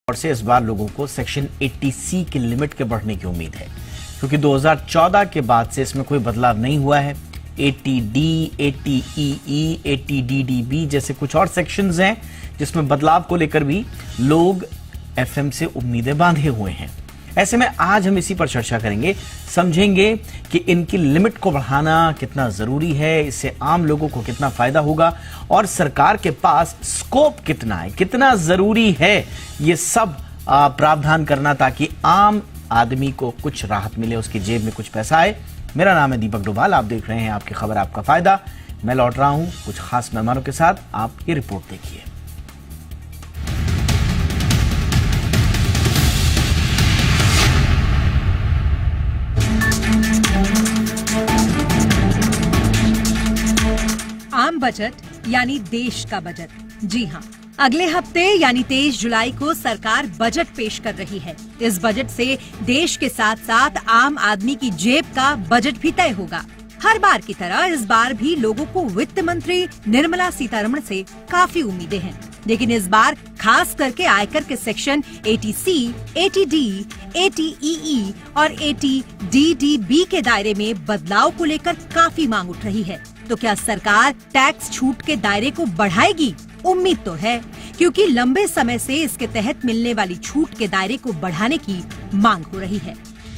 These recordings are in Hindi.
और से इस बार लोगों को सेक्शन 80C की लिमिट के बढ़ने की उम्मीद है, क्योंकि 2014 के बाद से इसमें कोई बदलाव नहीं हुआ है। 80D, 80EE, 80DDB जैसे कुछ और सेक्शंस हैं जिसमें बदलाव को लेकर भी लोग FM से उम्मीदें बांधे हुए हैं। ऐसे में आज हम इसी पर चर्चा करेंगे, समझेंगे कि इनकी लिमिट को बढ़ाना कितना जरूरी है, इससे आम लोगों को कितना फायदा होगा और सरकार के पास स्कोप कितना है, कितना जरूरी है ये सब प्रावधान करना ताकि आम आदमी को कुछ राहत मिले, उसकी जेब में कुछ पैसा आए। मेरा नाम है दीपक डोभाल, आप देख रहे हैं आपकी खबर आपका फायदा। मैं लौट रहा हूं कुछ खास मेहमानों के साथ, आप ये रिपोर्ट देखिए। आम बजट यानी देश का बजट। जी हाँ, अगले हफ्ते यानी 23 जुलाई को सरकार बजट पेश कर रही है। इस बजट से देश के साथ साथ आम आदमी की जेब का बजट भी तय होगा। हर बार की तरह इस बार भी लोगों को वित्त मंत्री निर्मला सीतारमण से काफी उम्मीदें हैं, लेकिन इस बार खास करके आयकर के सेक्शन 80C, 80D, 80EE और 80DDB के दायरे में बदलाव को लेकर काफी मांग उठ रही है। तो क्या सरकार टैक्स छूट के दायरे को बढ़ाएगी? उम्मीद तो है, क्योंकि लंबे समय से इसके तहत मिलने वाली छूट के दायरे को बढ़ाने की मांग हो रही है।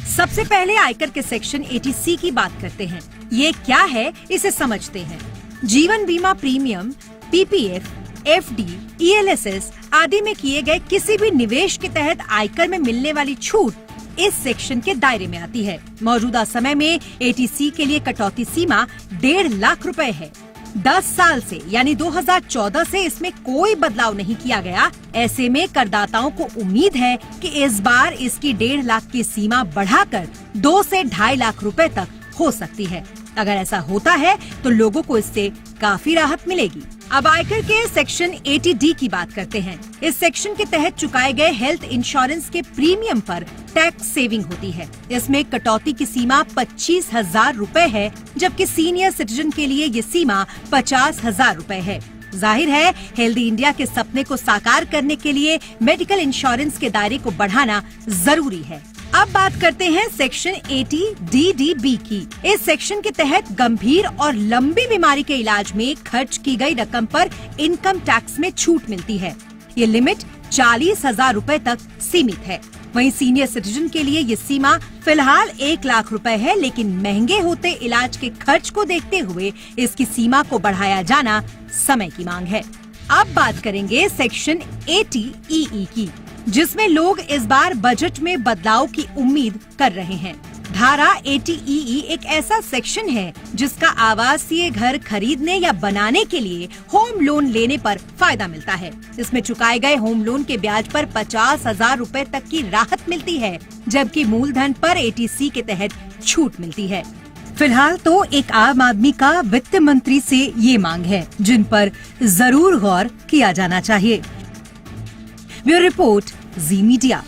सबसे पहले आयकर के सेक्शन 80C की बात करते हैं। ये क्या है, इसे समझते हैं। जीवन बीमा प्रीमियम, PPF, FD, ELSS आदि में किए गए किसी भी निवेश के तहत आयकर में मिलने वाली छूट इस सेक्शन के दायरे में आती है। मौजूदा समय में 80C के लिए कटौती सीमा 1.5 लाख रुपए है। 10 साल से यानी 2014 से इसमें कोई बदलाव नहीं किया गया। ऐसे में करदाताओं को उम्मीद है कि इस बार इसकी 1.5 लाख की सीमा बढ़ाकर 2 से 2.5 लाख रुपए तक हो सकती है। अगर ऐसा होता है तो लोगों को इससे काफी राहत मिलेगी। अब आयकर के सेक्शन 80D की बात करते हैं। इस सेक्शन के तहत चुकाए गए हेल्थ इंश्योरेंस के प्रीमियम पर टैक्स सेविंग होती है। इसमें कटौती की सीमा 25,000 रुपए है, जबकि सीनियर सिटीजन के लिए ये सीमा 50,000 रुपए है। जाहिर है, हेल्दी इंडिया के सपने को साकार करने के लिए मेडिकल इंश्योरेंस के दायरे को बढ़ाना जरूरी है। अब बात करते हैं सेक्शन 80DDB की। इस सेक्शन के तहत गंभीर और लंबी बीमारी के इलाज में खर्च की गई रकम पर इनकम टैक्स में छूट मिलती है। ये लिमिट 40,000 रुपए तक सीमित है। वहीं सीनियर सिटीजन के लिए ये सीमा फिलहाल 1 लाख रुपए है, लेकिन महंगे होते इलाज के खर्च को देखते हुए इसकी सीमा को बढ़ाया जाना समय की मांग है। अब बात करेंगे सेक्शन 80EE की, जिसमें लोग इस बार बजट में बदलाव की उम्मीद कर रहे हैं। धारा 80EE एक ऐसा सेक्शन है जिसका आवासीय घर खरीदने या बनाने के लिए होम लोन लेने पर फायदा मिलता है। इसमें चुकाए गए होम लोन के ब्याज पर 50,000 रुपए तक की राहत मिलती है, जबकि मूलधन पर 80C के तहत छूट मिलती है। फिलहाल तो एक आम आदमी का वित्त मंत्री से ये मांग है, जिन पर जरूर गौर किया जाना चाहिए। ब्यूरो रिपोर्ट, जी मीडिया।